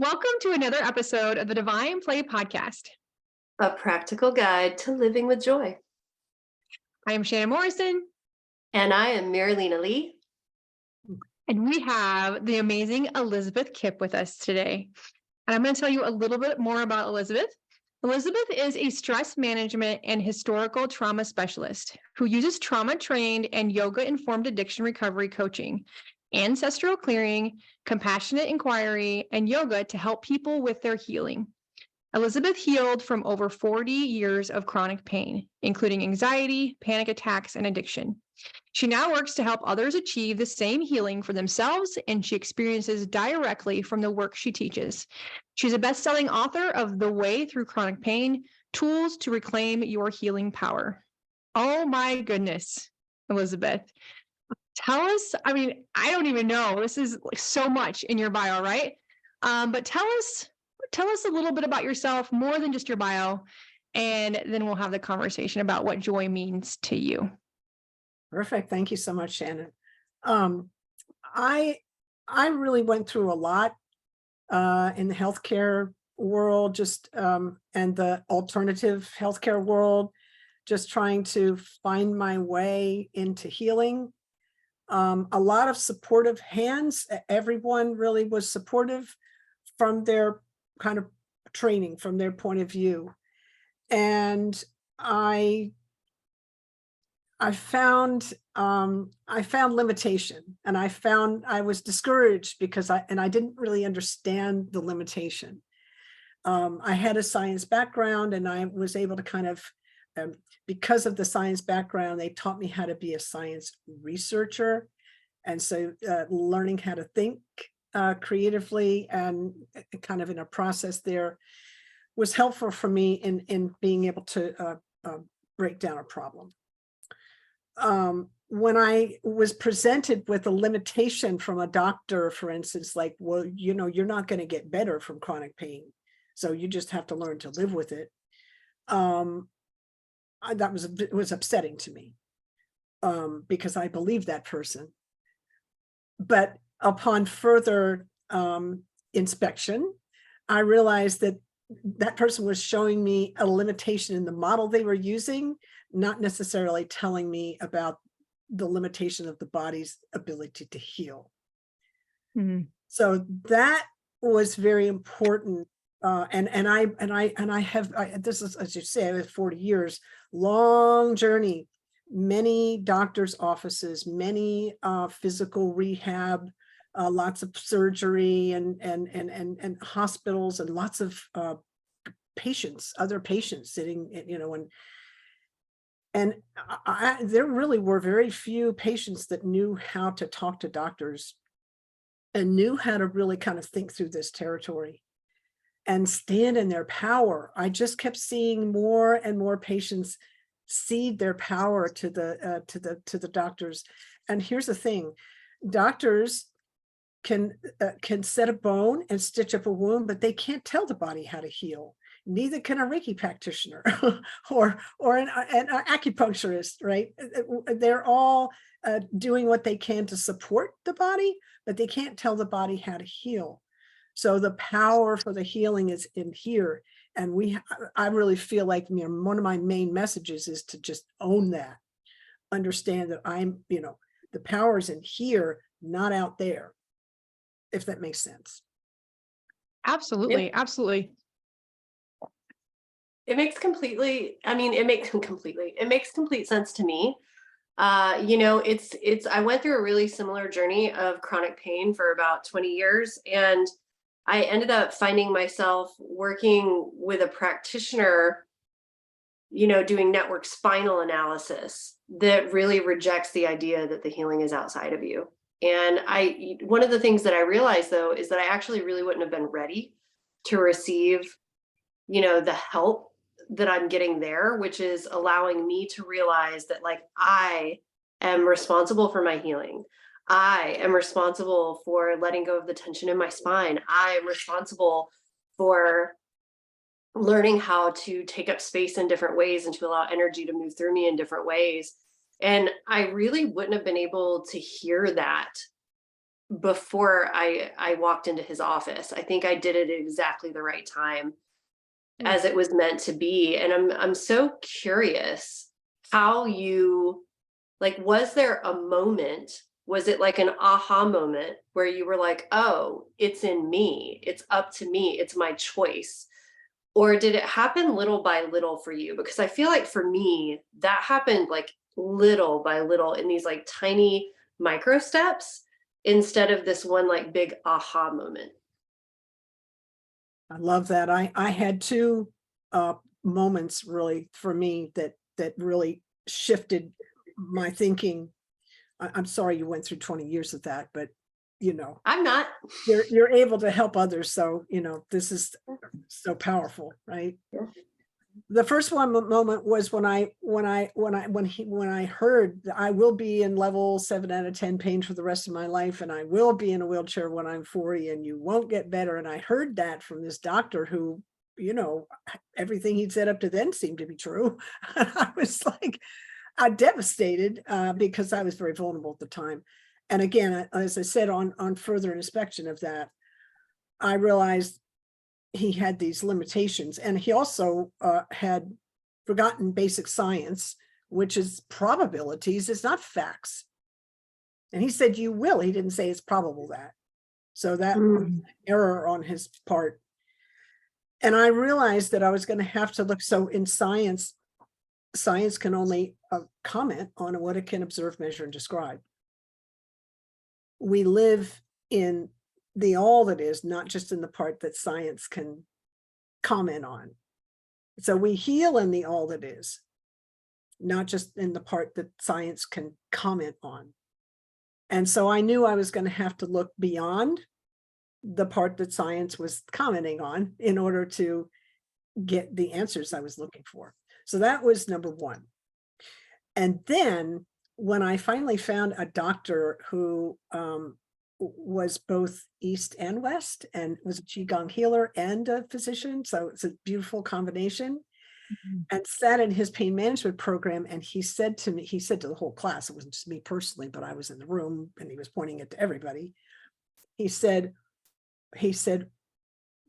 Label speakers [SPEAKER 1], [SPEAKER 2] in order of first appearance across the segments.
[SPEAKER 1] Welcome to another episode of the Divine Play podcast.
[SPEAKER 2] A practical guide to living with joy.
[SPEAKER 1] I am Shannon Morrison,
[SPEAKER 2] And I am Mirlena Lee.
[SPEAKER 1] and we have the amazing Elizabeth Kipp with us today. And I'm going to tell you a little bit more about Elizabeth. Elizabeth is a stress management and historical trauma specialist who uses trauma-trained and yoga-informed addiction recovery coaching, ancestral clearing, compassionate inquiry, and yoga to help people with their healing. Elizabeth healed from over 40 years of chronic pain, including anxiety, panic attacks, and addiction. She now works to help others achieve the same healing for themselves, and she experiences directly from the work she teaches. She's a best-selling author of The Way Through Chronic Pain, Tools to Reclaim Your Healing Power. Oh my goodness, Elizabeth. Tell us, I don't even know. This is like so much in your bio, right? But tell us a little bit about yourself, more than just your bio, and then we'll have the conversation about what joy means to you.
[SPEAKER 3] Perfect. Thank you so much, Shannon. I really went through a lot in the healthcare world, and the alternative healthcare world, just trying to find my way into healing. A lot of supportive hands. Everyone really was supportive from their kind of training, from their point of view. And I found limitation, and I was discouraged because I didn't really understand the limitation. I had a science background, and I was able to kind of, because of the science background, they taught me how to be a science researcher. And so learning how to think creatively and kind of in a process there was helpful for me in being able to break down a problem. When I was presented with a limitation from a doctor, for instance, like, well, you're not going to get better from chronic pain, so you just have to learn to live with it. It was upsetting to me because I believed that person. But upon further inspection, I realized that that person was showing me a limitation in the model they were using, not necessarily telling me about the limitation of the body's ability to heal. Mm-hmm. So that was very important. This is, as you say, I have 40 years, long journey, many doctors' offices, many physical rehab, lots of surgery and hospitals, and lots of patients, other patients sitting, and there really were very few patients that knew how to talk to doctors and knew how to really kind of think through this territory and stand in their power. I just kept seeing more and more patients cede their power to the doctors. And here's the thing: doctors can set a bone and stitch up a wound, but they can't tell the body how to heal. Neither can a Reiki practitioner or an acupuncturist, right? They're all doing what they can to support the body, but they can't tell the body how to heal. So the power for the healing is in here. And I really feel like, one of my main messages is to just own that, understand that the power is in here, not out there, if that makes sense.
[SPEAKER 1] Absolutely.
[SPEAKER 2] Yep.
[SPEAKER 1] Absolutely.
[SPEAKER 2] It makes complete sense to me. I went through a really similar journey of chronic pain for about 20 years. And I ended up finding myself working with a practitioner, doing network spinal analysis that really rejects the idea that the healing is outside of you. And one of the things that I realized, though, is that I actually really wouldn't have been ready to receive, the help that I'm getting there, which is allowing me to realize that, like, I am responsible for my healing. I am responsible for letting go of the tension in my spine. I am responsible for learning how to take up space in different ways and to allow energy to move through me in different ways. And I really wouldn't have been able to hear that before I walked into his office. I think I did it at exactly the right time, as it was meant to be. And I'm so curious how you, like, was there a moment, was it like an aha moment where you were like, oh, it's in me, it's up to me, it's my choice? Or did it happen little by little for you? Because I feel like for me, that happened like little by little in these like tiny micro steps instead of this one like big aha moment.
[SPEAKER 3] I love that. I had two moments really for me that really shifted my thinking. I'm sorry you went through 20 years of that, but you know,
[SPEAKER 2] I'm not.
[SPEAKER 3] you're able to help others. So, you know, this is so powerful, right?
[SPEAKER 2] Yeah.
[SPEAKER 3] The first moment was when I heard that I will be in level 7 out of 10 pain for the rest of my life, and I will be in a wheelchair when I'm 40, and you won't get better. And I heard that from this doctor who, you know, everything he'd said up to then seemed to be true. I was like, devastated because I was very vulnerable at the time. And again, as I said, on further inspection of that, I realized he had these limitations, and he also had forgotten basic science, which is probabilities, it's not facts. And he said, you will. He didn't say it's probable that. So that was an error on his part. And I realized that I was going to have to look. So in science can only comment on what it can observe, measure, and describe. We live in the all that is, not just in the part that science can comment on. So we heal in the all that is, not just in the part that science can comment on. And so I knew I was going to have to look beyond the part that science was commenting on in order to get the answers I was looking for. So that was number one. And then when I finally found a doctor who was both East and West, and was a Qigong healer and a physician, so it's a beautiful combination, and sat in his pain management program, and he said to me, he said to the whole class, it wasn't just me personally, but I was in the room and he was pointing it to everybody. He said,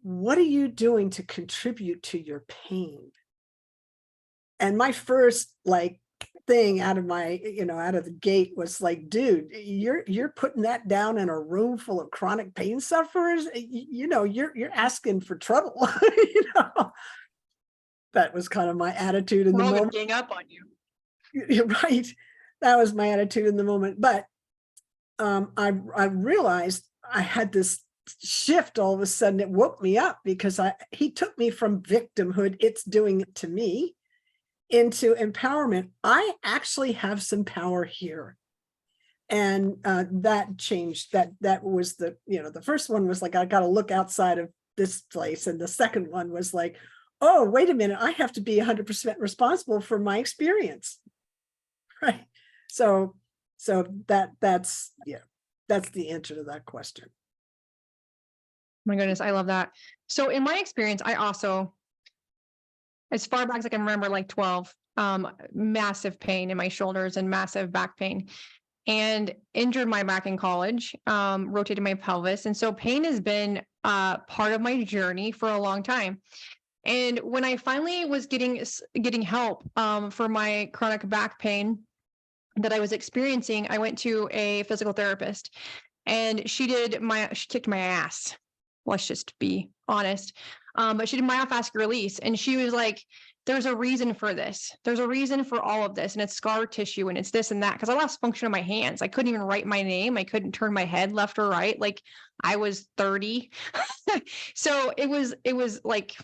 [SPEAKER 3] what are you doing to contribute to your pain? And my first thing out of the gate was like, dude, you're putting that down in a room full of chronic pain sufferers. You're asking for trouble. That was kind of my attitude in the moment.
[SPEAKER 1] Gang up on you.
[SPEAKER 3] You're right. That was my attitude in the moment. But I realized I had this shift all of a sudden. It woke me up because he took me from victimhood, it's doing it to me, into empowerment. I actually have some power here. And that changed. That was the first one was like, I got to look outside of this place. And the second one was like, oh, wait a minute, I have to be 100% responsible for my experience. Right. So that's the answer to that question.
[SPEAKER 1] My goodness, I love that. So in my experience, I also, as far back as I can remember, like 12, massive pain in my shoulders and massive back pain, and injured my back in college, rotated my pelvis. And so pain has been part of my journey for a long time. And when I finally was getting help for my chronic back pain that I was experiencing, I went to a physical therapist, and she kicked my ass. Let's just be honest. But she did myofascial release, and she was like, there's a reason for this. There's a reason for all of this. And it's scar tissue, and it's this and that. Cause I lost function of my hands. I couldn't even write my name. I couldn't turn my head left or right. Like I was 30. So it was like,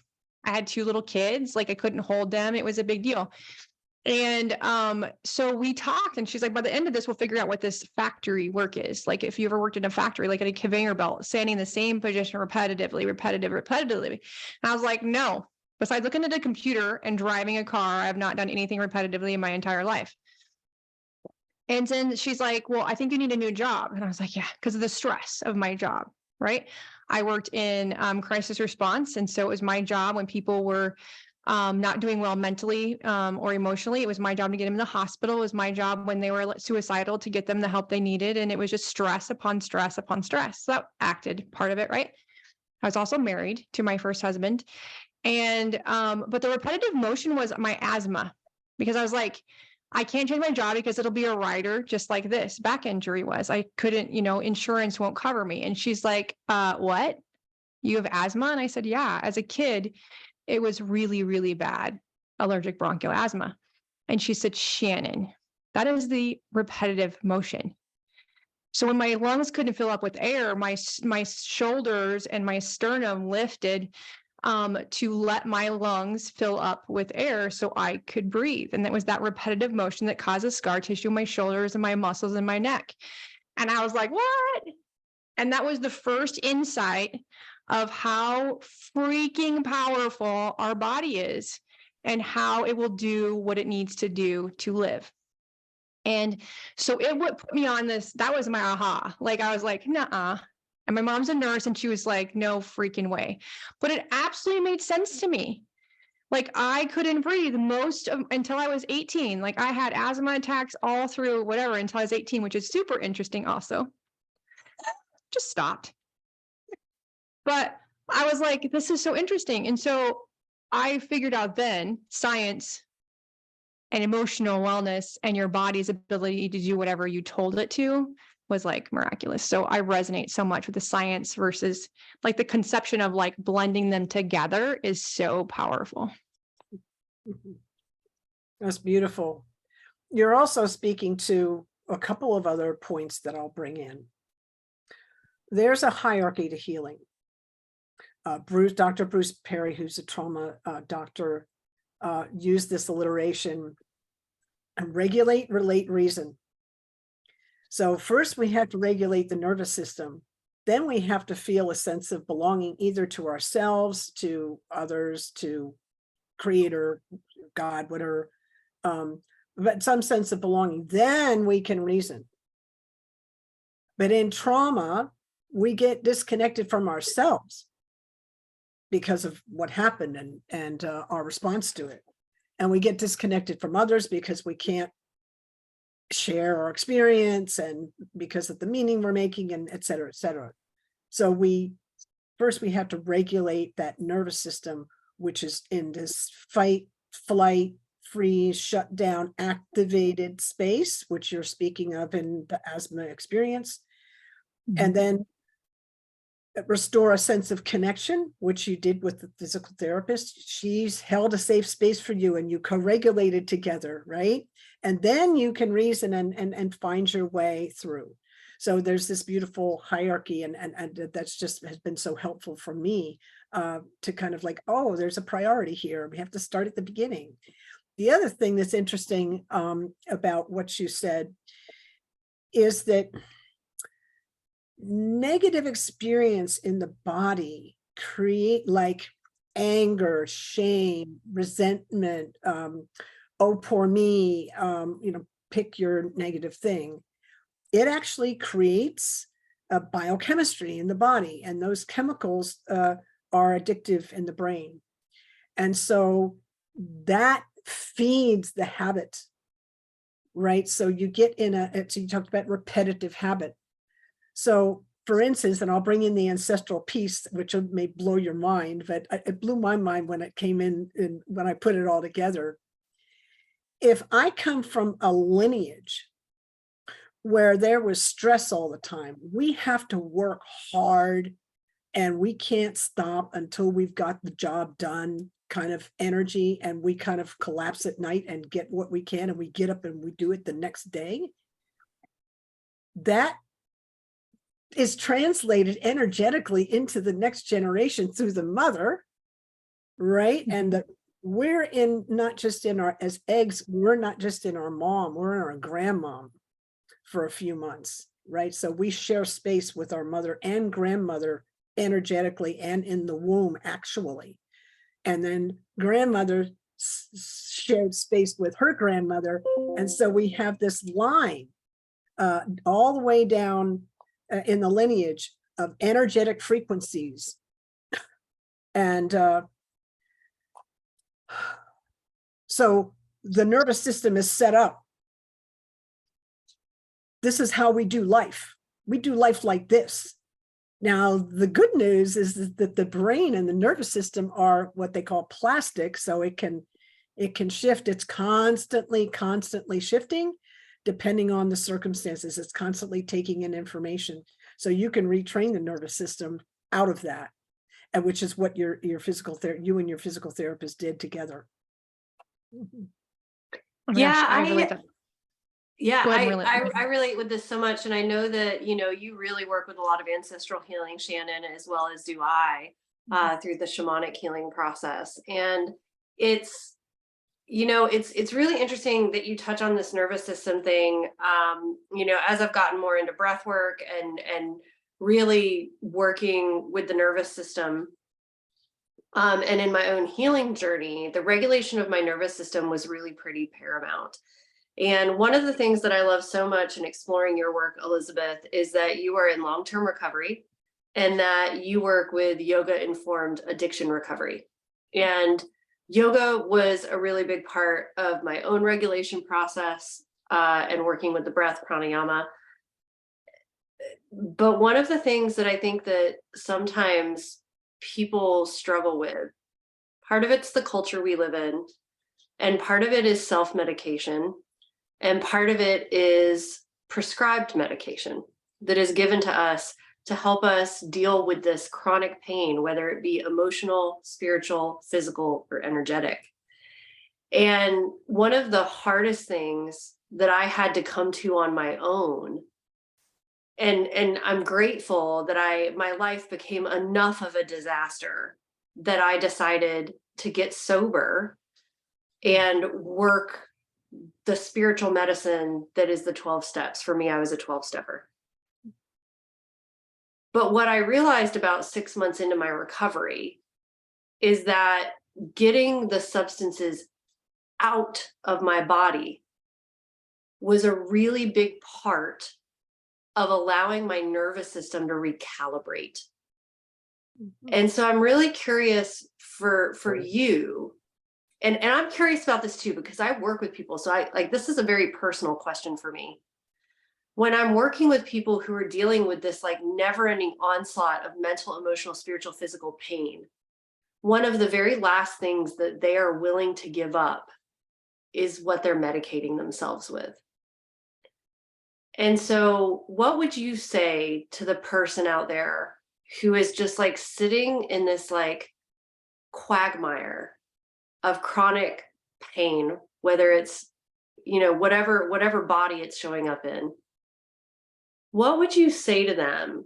[SPEAKER 1] I had 2 little kids. Like I couldn't hold them. It was a big deal. And so we talked, and she's like, by the end of this, we'll figure out what this factory work is. Like if you ever worked in a factory, like at a conveyor belt, standing in the same position repetitively. And I was like, no, besides looking at a computer and driving a car, I have not done anything repetitively in my entire life. And then she's like, well, I think you need a new job. And I was like, yeah, because of the stress of my job. Right. I worked in crisis response. And so it was my job when people were not doing well mentally or emotionally. It was my job to get them in the hospital. It was my job when they were suicidal to get them the help they needed. And it was just stress upon stress upon stress. So that acted part of it, right? I was also married to my first husband. And, but the repetitive motion was my asthma, because I was like, I can't change my job because it'll be a rider just like this back injury was. I couldn't, insurance won't cover me. And she's like, what? You have asthma? And I said, yeah. As a kid, it was really, really bad, allergic bronchial asthma. And she said, Shannon, that is the repetitive motion. So when my lungs couldn't fill up with air, my shoulders and my sternum lifted to let my lungs fill up with air so I could breathe. And it was that repetitive motion that causes scar tissue in my shoulders and my muscles and my neck. And I was like, what? And that was the first insight of how freaking powerful our body is and how it will do what it needs to do to live. And so it would put me on this. That was my aha. Like, I was like, nuh-uh. And my mom's a nurse and she was like, no freaking way. But it absolutely made sense to me. Like, I couldn't breathe until I was 18. Like, I had asthma attacks all through whatever until I was 18, which is super interesting also. Just stopped. But I was like, this is so interesting. And so I figured out then science and emotional wellness and your body's ability to do whatever you told it to was like miraculous. So I resonate so much with the science versus like the conception of like blending them together is so powerful.
[SPEAKER 3] That's beautiful. You're also speaking to a couple of other points that I'll bring in. There's a hierarchy to healing. Dr. Bruce Perry, who's a trauma doctor, used this alliteration: regulate, relate, reason. So first we have to regulate the nervous system. Then we have to feel a sense of belonging either to ourselves, to others, to Creator, God, whatever, but some sense of belonging. Then we can reason. But in trauma, we get disconnected from ourselves because of what happened and our response to it. And we get disconnected from others because we can't share our experience and because of the meaning we're making, and et cetera, et cetera. So first we have to regulate that nervous system, which is in this fight, flight, freeze, shut down, activated space, which you're speaking of in the asthma experience. Mm-hmm. And then restore a sense of connection, which you did with the physical therapist. She's held a safe space for you and you co-regulated together, right? And then you can reason and find your way through. So there's this beautiful hierarchy, and that's just has been so helpful for me to kind of like, oh, there's a priority here. We have to start at the beginning. The other thing that's interesting about what you said is that negative experience in the body create like anger, shame, resentment, oh, poor me, pick your negative thing. It actually creates a biochemistry in the body, and those chemicals are addictive in the brain. And so that feeds the habit, right? So you get so you talked about repetitive habit. So for instance, and I'll bring in the ancestral piece, which may blow your mind, but it blew my mind when it came in when I put it all together. If I come from a lineage where there was stress all the time, we have to work hard and we can't stop until we've got the job done kind of energy, and we kind of collapse at night and get what we can, and we get up and we do it the next day. That is translated energetically into the next generation through the mother, right? Mm-hmm. And we're not just in our, as eggs, we're not just in our mom, we're in our grandmom for a few months, right? So we share space with our mother and grandmother energetically and in the womb actually. And then grandmother shared space with her grandmother. And so we have this line all the way down in the lineage of energetic frequencies. And So the nervous system is set up. This is how we do life. We do life like this. Now, the good news is that the brain and the nervous system are what they call plastic. So it can shift. It's constantly shifting depending on the circumstances. It's constantly taking in information. So you can retrain the nervous system out of that, and which is what you and your physical therapist did together.
[SPEAKER 1] Oh my
[SPEAKER 2] Yeah,
[SPEAKER 1] gosh, I relate that.
[SPEAKER 2] Yeah,
[SPEAKER 1] Go ahead, Mirlena.
[SPEAKER 2] I relate with this so much. And I know that, you really work with a lot of ancestral healing, Shannon, as well as do I, through the shamanic healing process. And it's, it's really interesting that you touch on this nervous system thing. As I've gotten more into breath work and really working with the nervous system, and in my own healing journey, the regulation of my nervous system was really pretty paramount. And one of the things that I love so much in exploring your work, Elizabeth, is that you are in long-term recovery and that you work with yoga-informed addiction recovery. And yoga was a really big part of my own regulation process, and working with the breath pranayama. But one of the things that I think that sometimes people struggle with, part of it's the culture we live in, and part of it is self-medication. And part of it is prescribed medication that is given to us to help us deal with this chronic pain, whether it be emotional, spiritual, physical, or energetic. And one of the hardest things that I had to come to on my own, and I'm grateful that my life became enough of a disaster that I decided to get sober and work the spiritual medicine that is the 12 steps. For me, I was a 12-stepper. But what I realized about 6 months into my recovery is that getting the substances out of my body was a really big part of allowing my nervous system to recalibrate.
[SPEAKER 3] Mm-hmm.
[SPEAKER 2] And so I'm really curious for you. And I'm curious about this too, because I work with people. So this is a very personal question for me. When I'm working with people who are dealing with this never ending onslaught of mental, emotional, spiritual, physical pain, one of the very last things that they are willing to give up is what they're medicating themselves with. And so what would you say to the person out there who is just sitting in this quagmire of chronic pain, whether it's, whatever body it's showing up in? What would you say to them?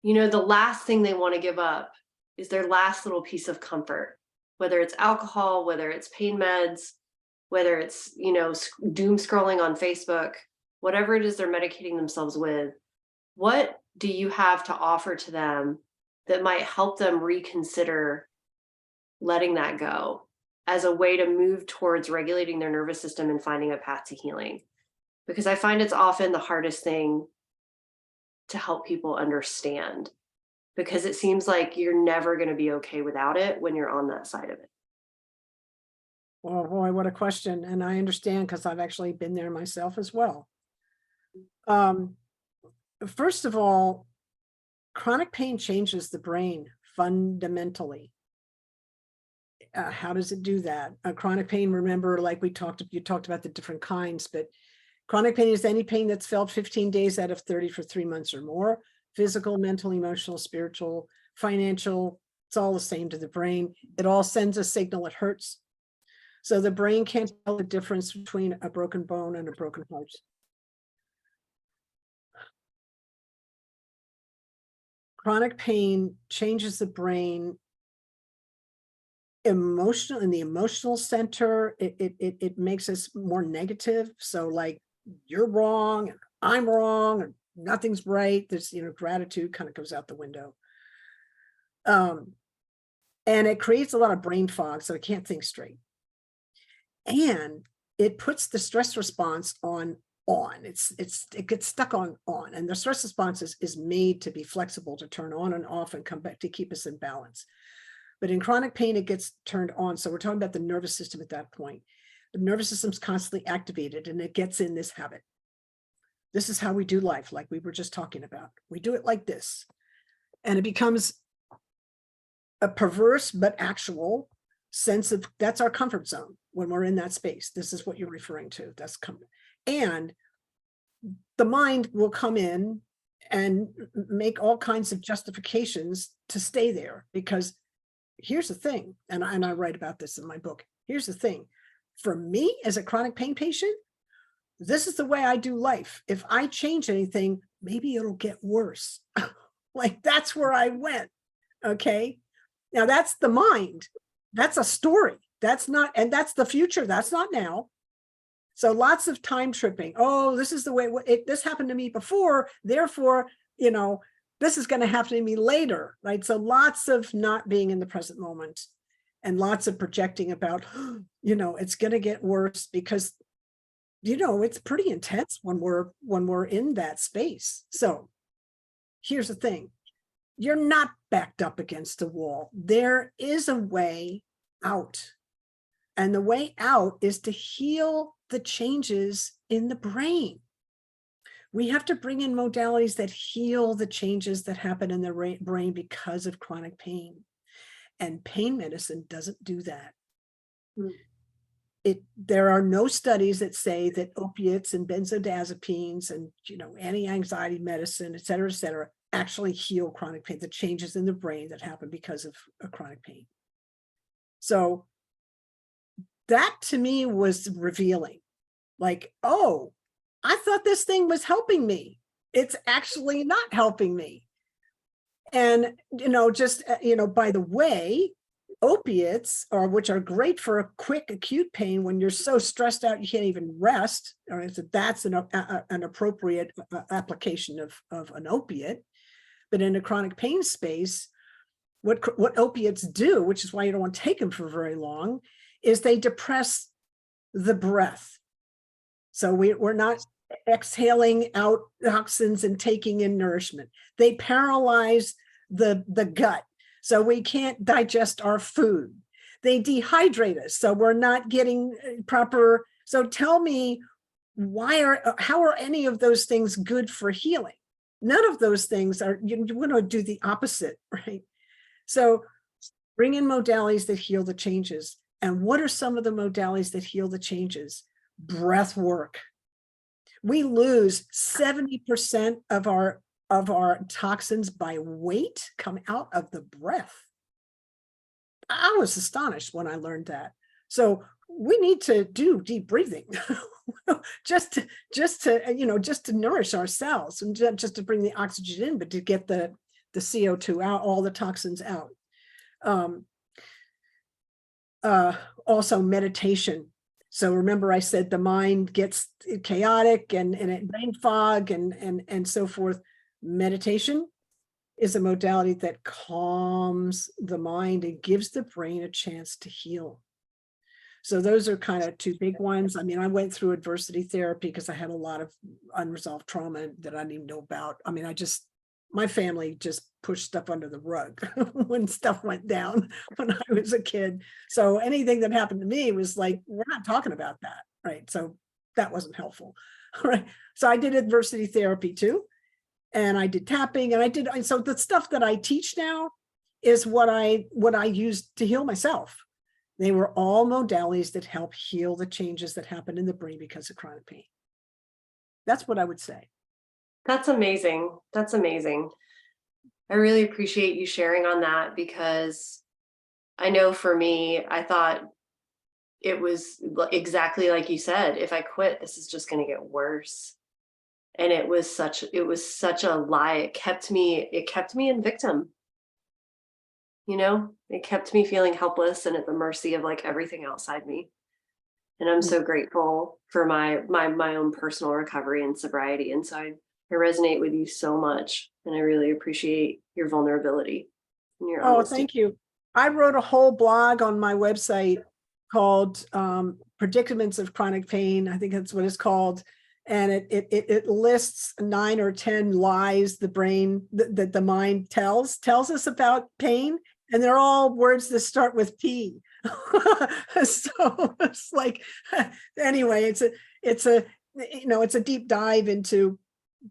[SPEAKER 2] The last thing they want to give up is their last little piece of comfort, whether it's alcohol, whether it's pain meds, whether it's, doom scrolling on Facebook, whatever it is they're medicating themselves with. What do you have to offer to them that might help them reconsider letting that go as a way to move towards regulating their nervous system and finding a path to healing? Because I find it's often the hardest thing to help people understand, because it seems like you're never going to be okay without it when you're on that side of it.
[SPEAKER 3] Oh boy, what a question. And I understand because I've actually been there myself as well. First of all, chronic pain changes the brain fundamentally. How does it do that? Chronic pain, remember, you talked about the different kinds, but chronic pain is any pain that's felt 15 days out of 30 for 3 months or more. Physical, mental, emotional, spiritual, financial, it's all the same to the brain. It all sends a signal, it hurts. So the brain can't tell the difference between a broken bone and a broken heart. Chronic pain changes the brain in the emotional center. It makes us more negative. So you're wrong, and I'm wrong, and nothing's right. This, gratitude kind of goes out the window. And it creates a lot of brain fog, so I can't think straight. And it puts the stress response on. It gets stuck on. And the stress response is made to be flexible, to turn on and off and come back to keep us in balance. But in chronic pain, it gets turned on. So we're talking about the nervous system at that point. The nervous system's constantly activated and it gets in this habit. This is how we do life, like we were just talking about. We do it like this. And it becomes a perverse but actual sense of, that's our comfort zone when we're in that space. This is what you're referring to. That's coming. And the mind will come in and make all kinds of justifications to stay there, because here's the thing, and I write about this in my book. Here's the thing. For me as a chronic pain patient, this is the way I do life. If I change anything, maybe it'll get worse. Like that's where I went. Okay. Now that's the mind. That's a story. That's not, and that's the future. That's not now. So lots of time tripping. Oh, this is the way this happened to me before. Therefore, you know, this is going to happen to me later, right? So lots of not being in the present moment and lots of projecting about, you know, it's going to get worse because, you know, it's pretty intense when we're in that space. So here's the thing. You're not backed up against a wall. There is a way out. And the way out is to heal the changes in the brain. We have to bring in modalities that heal the changes that happen in the brain because of chronic pain. And pain medicine doesn't do that. There are no studies that say that opiates and benzodiazepines and, you know, anti-anxiety medicine, et cetera, actually heal chronic pain, the changes in the brain that happen because of chronic pain. So that to me was revealing. Like, oh, I thought this thing was helping me. It's actually not helping me. And, you know, just, you know, by the way, opiates, which are great for a quick acute pain when you're so stressed out you can't even rest, or so that's an appropriate application of an opiate. But in a chronic pain space, what opiates do, which is why you don't want to take them for very long, is they depress the breath. So we're not exhaling out toxins and taking in nourishment. They paralyze the gut, so we can't digest our food. They dehydrate us, so we're not getting proper. So tell me, how are any of those things good for healing? None of those things are. You want to do the opposite, right? So bring in modalities that heal the changes. And what are some of the modalities that heal the changes? Breath work. We lose 70% of our toxins by weight come out of the breath. I was astonished when I learned that. So we need to do deep breathing just to nourish ourselves, and just to bring the oxygen in, but to get the CO2 out, all the toxins out. Also meditation. So remember I said the mind gets chaotic and brain fog and so forth. Meditation is a modality that calms the mind and gives the brain a chance to heal. So those are kind of two big ones. I mean, I went through adversity therapy because I had a lot of unresolved trauma that I didn't even know about. I mean, my family just pushed stuff under the rug when stuff went down when I was a kid. So anything that happened to me was like, we're not talking about that, right? So that wasn't helpful, right? So I did adversity therapy too. And I did tapping, and so the stuff that I teach now is what I used to heal myself. They were all modalities that help heal the changes that happen in the brain because of chronic pain. That's what I would say.
[SPEAKER 2] That's amazing. That's amazing. I really appreciate you sharing on that, because I know for me, I thought it was exactly like you said, if I quit, this is just going to get worse. And it was such a lie. It kept me in victim. You know, it kept me feeling helpless and at the mercy of like everything outside me. And I'm so grateful for my own personal recovery and sobriety. And so I resonate with you so much. And I really appreciate your vulnerability and your honesty.
[SPEAKER 3] Thank you. I wrote a whole blog on my website called Predicaments of Chronic Pain. I think that's what it's called. And it lists 9 or 10 lies the brain that the mind tells us about pain. and they're all words that start with P. So it's like, anyway, it's a deep dive into,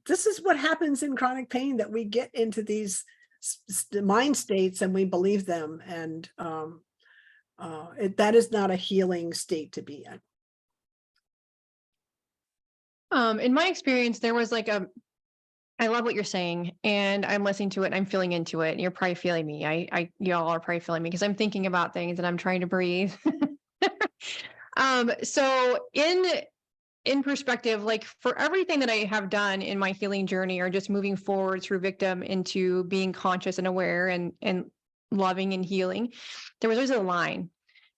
[SPEAKER 3] this is what happens in chronic pain, that we get into these mind states and we believe them. And that is not a healing state to be in.
[SPEAKER 1] In my experience, there was like I love what you're saying, and I'm listening to it and I'm feeling into it. And you're probably feeling me. Y'all are probably feeling me because I'm thinking about things and I'm trying to breathe. So in perspective, like for everything that I have done in my healing journey, or just moving forward through victim into being conscious and aware and loving and healing, there was always a line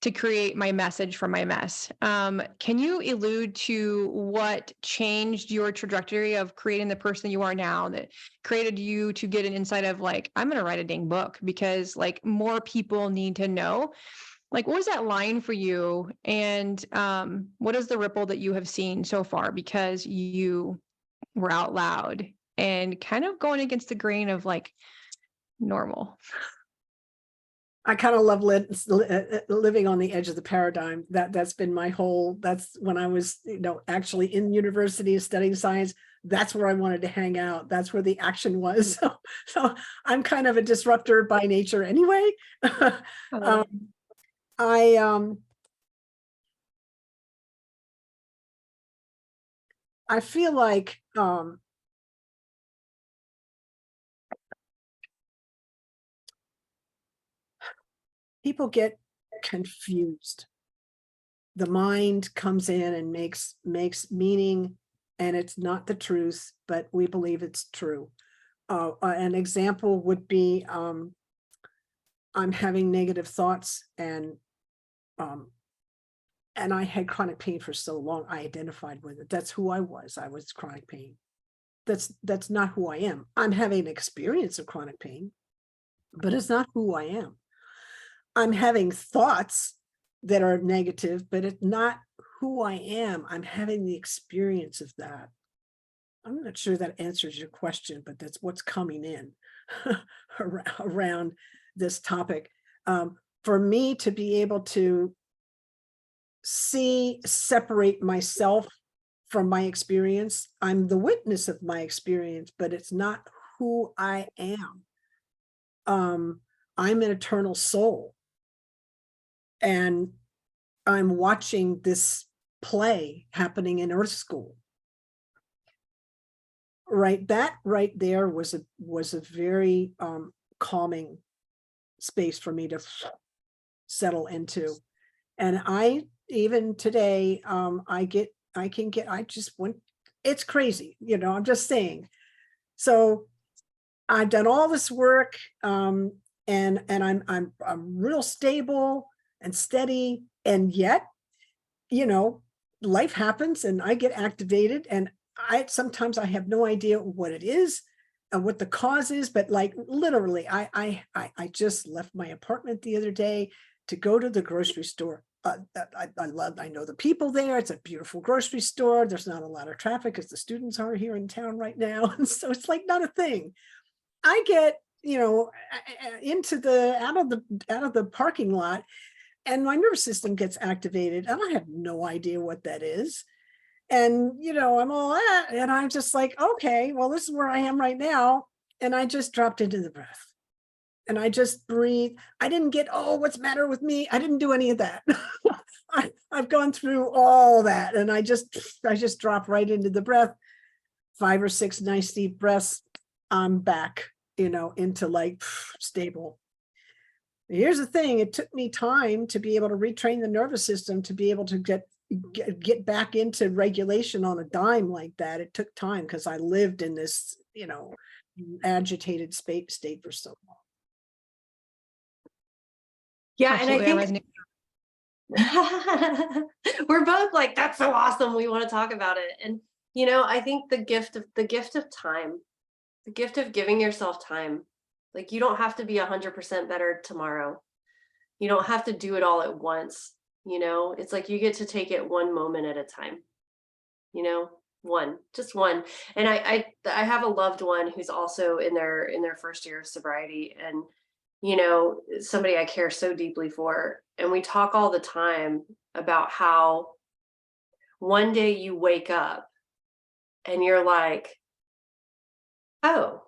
[SPEAKER 1] to create my message from my mess. Can you allude to what changed your trajectory of creating the person you are now, that created you to get an insight of like, I'm going to write a dang book because like more people need to know? Like, what was that line for you? And what is the ripple that you have seen so far because you were out loud and kind of going against the grain of like normal?
[SPEAKER 3] I kind of love living on the edge of the paradigm. That's been my whole, that's when I was, actually in university studying science, that's where I wanted to hang out. That's where the action was. So I'm kind of a disruptor by nature anyway. I feel like people get confused. The mind comes in and makes meaning, and it's not the truth, but we believe it's true. An example would be I'm having negative thoughts, and I had chronic pain for so long. I identified with it. That's who I was. I was chronic pain. That's not who I am. I'm having an experience of chronic pain, but it's not who I am. I'm having thoughts that are negative, but it's not who I am. I'm having the experience of that. I'm not sure that answers your question, but that's what's coming in around this topic. For me to be able to separate myself from my experience, I'm the witness of my experience, but it's not who I am. I'm an eternal soul. And I'm watching this play happening in Earth School. Right, that right there was a very calming space for me to settle into. And I even today, it's crazy, I'm just saying. So I've done all this work, and I'm real stable and steady, and yet, life happens and I get activated, and sometimes I have no idea what it is and what the cause is, but like literally, I just left my apartment the other day to go to the grocery store. I know the people there. It's a beautiful grocery store. There's not a lot of traffic because the students aren't here in town right now, and so it's like not a thing. I get out of the parking lot, and my nervous system gets activated, and I have no idea what that is. And, I'm all that, and I'm just like, okay, well, this is where I am right now. And I just dropped into the breath and I just breathe. I didn't get, oh, what's the matter with me? I didn't do any of that. I've gone through all that, and I just drop right into the breath. 5 or 6 nice deep breaths. I'm back, into like stable. Here's the thing. It took me time to be able to retrain the nervous system to be able to get back into regulation on a dime like that. It took time because I lived in this, agitated state for so long.
[SPEAKER 2] Yeah.
[SPEAKER 1] Absolutely,
[SPEAKER 2] and I think we're both like, that's so awesome. We want to talk about it. And, I think the gift of time, the gift of giving yourself time, like you don't have to be 100% better tomorrow. You don't have to do it all at once. It's like you get to take it one moment at a time, just one. And I have a loved one who's also in their first year of sobriety, and somebody I care so deeply for. And we talk all the time about how one day you wake up and you're like, oh,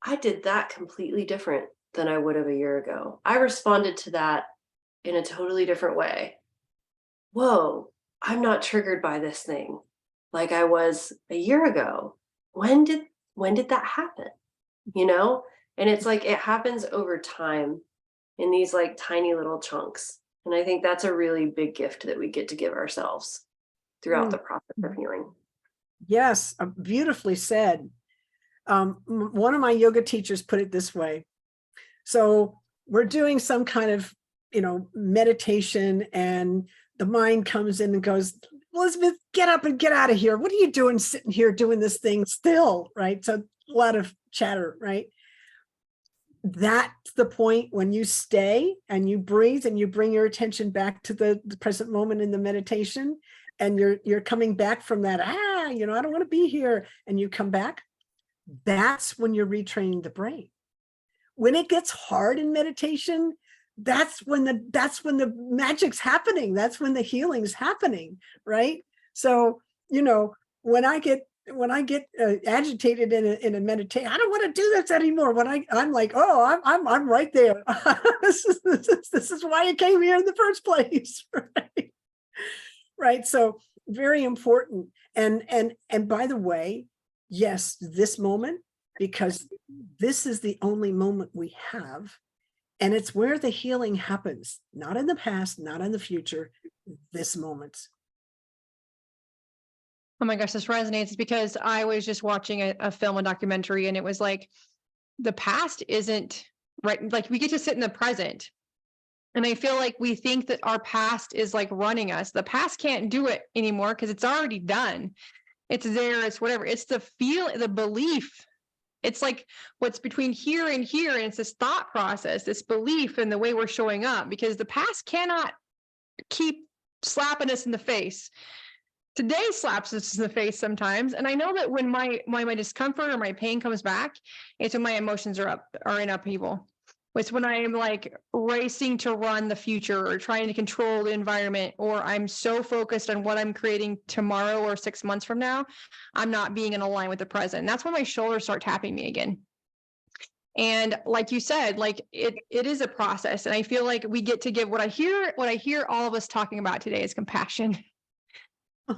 [SPEAKER 2] I did that completely different than I would have a year ago. I responded to that in a totally different way. Whoa, I'm not triggered by this thing like I was a year ago. When did that happen? And it's like it happens over time in these like tiny little chunks. And I think that's a really big gift that we get to give ourselves throughout the process of healing.
[SPEAKER 3] Yes, beautifully said. One of my yoga teachers put it this way. So we're doing some kind of, meditation, and the mind comes in and goes, Elizabeth, get up and get out of here. What are you doing sitting here doing this thing still, right? So a lot of chatter, right? That's the point when you stay and you breathe and you bring your attention back to the present moment in the meditation, and you're coming back from that, I don't want to be here, and you come back. That's when you're retraining the brain. When it gets hard in meditation, that's when the magic's happening. That's when the healing's happening, right? So, when I get agitated in a meditation, I don't want to do this anymore. When I'm like, oh, I'm right there. this is why I came here in the first place, right? Right. So very important. And by the way, yes, this moment, because this is the only moment we have, and it's where the healing happens, not in the past, not in the future, this moment.
[SPEAKER 1] Oh my gosh, this resonates because I was just watching a film, a documentary, and it was like, the past isn't right. Like, we get to sit in the present. And I feel like we think that our past is like running us. The past can't do it anymore because it's already done. It's there, it's whatever. It's the belief. It's like what's between here, and it's this thought process, this belief, and the way we're showing up, because the past cannot keep slapping us in the face. Today slaps us in the face sometimes. And I know that when my discomfort or my pain comes back, it's when my emotions are in upheaval. It's when I am like racing to run the future or trying to control the environment, or I'm so focused on what I'm creating tomorrow or 6 months from now, I'm not being in line with the present. And that's when my shoulders start tapping me again. And like you said, like it is a process. And I feel like we get to give what I hear all of us talking about today is compassion.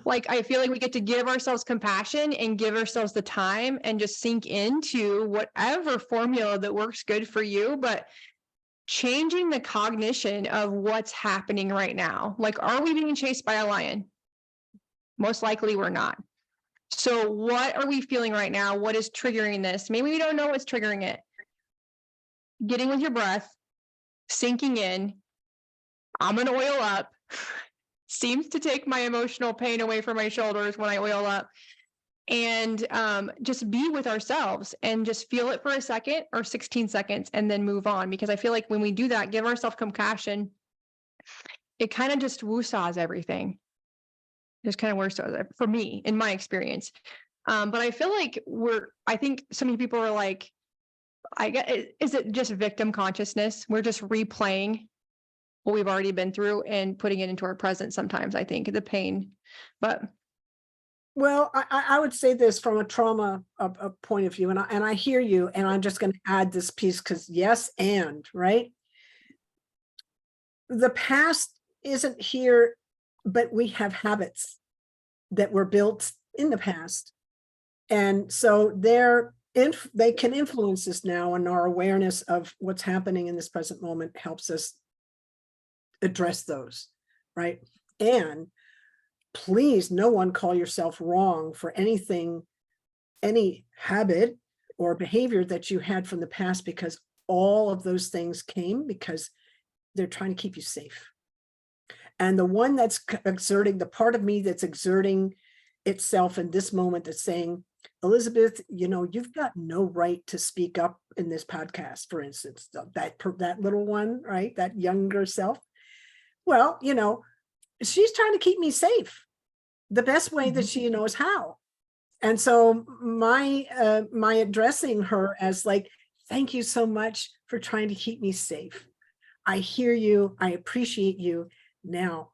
[SPEAKER 1] Like, I feel like we get to give ourselves compassion and give ourselves the time and just sink into whatever formula that works good for you, but changing the cognition of what's happening right now. Like, are we being chased by a lion? Most likely we're not. So what are we feeling right now? What is triggering this? Maybe we don't know what's triggering it. Getting with your breath, sinking in, I'm going to oil up. Seems to take my emotional pain away from my shoulders when I oil up, and just be with ourselves and just feel it for a second or 16 seconds and then move on. Because I feel like when we do that, give ourselves compassion, it kind of just woo-saws everything. Just kind of woo-saws it for me, in my experience. But I feel like I think so many people are like, is it just victim consciousness? We're just replaying what we've already been through and putting it into our present sometimes, I think, the pain. But
[SPEAKER 3] well, I would say this from a trauma point of view, and I hear you, and I'm just going to add this piece because yes, and right, the past isn't here, but we have habits that were built in the past, and so they can influence us now, and our awareness of what's happening in this present moment helps us address those, right? And please, no one call yourself wrong for anything, any habit or behavior that you had from the past, because all of those things came because they're trying to keep you safe. And the one that's exerting, the part of me that's exerting itself in this moment, that's saying, Elizabeth, you've got no right to speak up in this podcast, for instance, that little one, right? That younger self. Well, she's trying to keep me safe the best way that she knows how. And so my addressing her as like, thank you so much for trying to keep me safe. I hear you. I appreciate you. Now,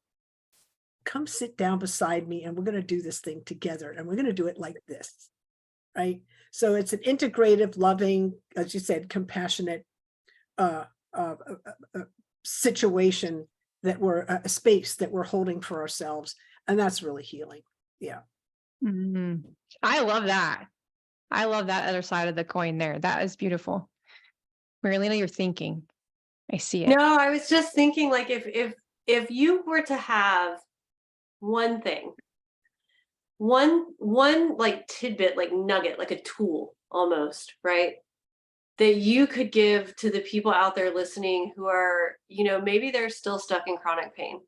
[SPEAKER 3] come sit down beside me and we're going to do this thing together. And we're going to do it like this, right? So it's an integrative, loving, as you said, compassionate situation that we're a space that we're holding for ourselves. And that's really healing. Yeah.
[SPEAKER 1] Mhm. I love that. I love that other side of the coin there. That is beautiful. Mirlena, you're thinking. I see it.
[SPEAKER 2] No, I was just thinking, like, if you were to have one thing, one like tidbit, like nugget, like a tool almost, right? That you could give to the people out there listening who are, maybe they're still stuck in chronic pain.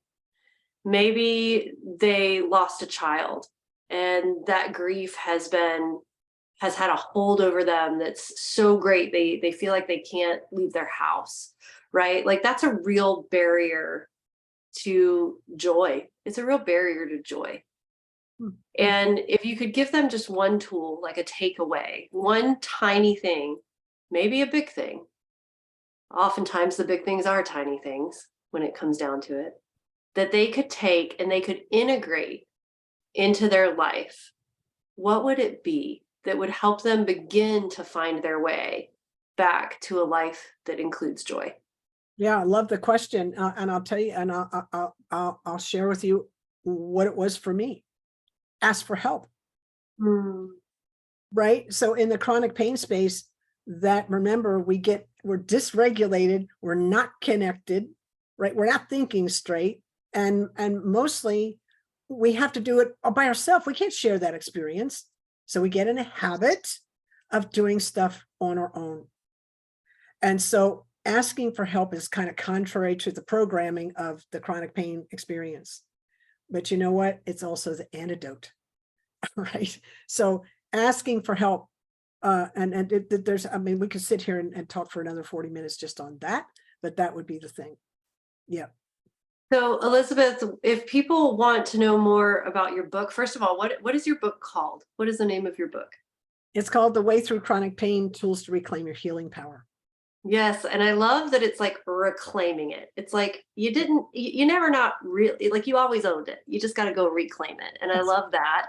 [SPEAKER 2] Maybe they lost a child and that grief has had a hold over them that's so great they feel like they can't leave their house, right? Like that's a real barrier to joy. It's a real barrier to joy. And if you could give them just one tool, like a takeaway, one tiny thing, maybe a big thing. Oftentimes the big things are tiny things when it comes down to it, that they could take and they could integrate into their life, what would it be that would help them begin to find their way back to a life that includes joy?
[SPEAKER 3] Yeah, I love the question. And I'll tell you, and I'll share with you what it was for me. Ask for help. Right? So in the chronic pain space, that remember, we're dysregulated, we're not connected, right? We're not thinking straight. And mostly we have to do it by ourselves. We can't share that experience. So we get in a habit of doing stuff on our own. And so asking for help is kind of contrary to the programming of the chronic pain experience. But you know what? It's also the antidote, right? So asking for help, there's, I mean, we could sit here and talk for another 40 minutes just on that, but that would be the thing. Yeah.
[SPEAKER 2] So Elizabeth, if people want to know more about your book, first of all, what is your book called? What is the name of your book?
[SPEAKER 3] It's called The Way Through Chronic Pain, Tools to Reclaim Your Healing Power.
[SPEAKER 2] Yes. And I love that it's like reclaiming it. It's like you never not really, like you always owned it. You just got to go reclaim it. And I love that.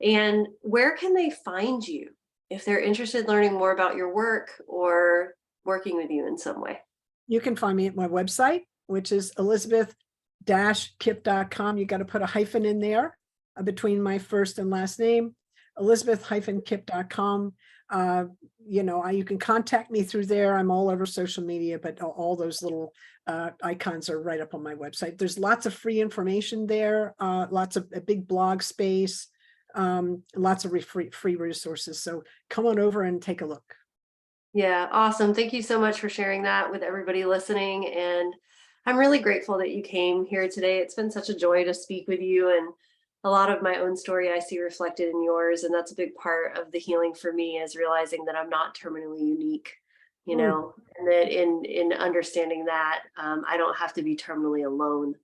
[SPEAKER 2] And where can they find you if they're interested in learning more about your work or working with you in some way?
[SPEAKER 3] You can find me at my website, which is Elizabeth-Kipp.com. You got to put a hyphen in there between my first and last name, Elizabeth-Kipp.com. You can contact me through there. I'm all over social media, but all those little icons are right up on my website. There's lots of free information there, lots of a big blog space, lots of free resources. So come on over and take a look.
[SPEAKER 2] Yeah, awesome. Thank you so much for sharing that with everybody listening. And I'm really grateful that you came here today. It's been such a joy to speak with you, and a lot of my own story I see reflected in yours. And that's a big part of the healing for me, is realizing that I'm not terminally unique, and that in understanding that I don't have to be terminally alone,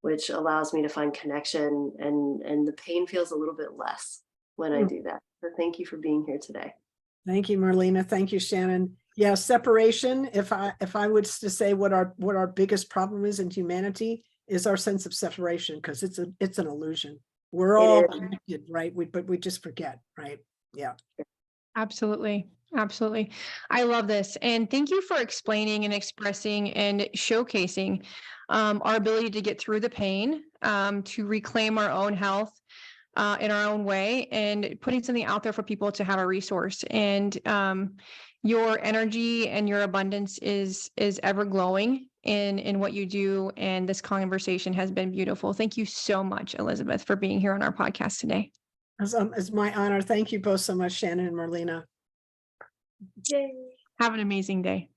[SPEAKER 2] which allows me to find connection, and the pain feels a little bit less when I do that. So thank you for being here today.
[SPEAKER 3] Thank you, Mirlena. Thank you, Shannon. Yeah, separation. If I was to say what our biggest problem is in humanity, is our sense of separation, because it's an illusion. We're all connected, right? But we just forget, right? Yeah.
[SPEAKER 1] Absolutely. Absolutely. I love this. And thank you for explaining and expressing and showcasing our ability to get through the pain, to reclaim our own health in our own way, and putting something out there for people to have a resource. And your energy and your abundance is ever glowing in what you do. And this conversation has been beautiful. Thank you so much, Elizabeth, for being here on our podcast today.
[SPEAKER 3] It's my honor. Thank you both so much, Shannon and Mirlena.
[SPEAKER 2] Yay.
[SPEAKER 1] Have an amazing day.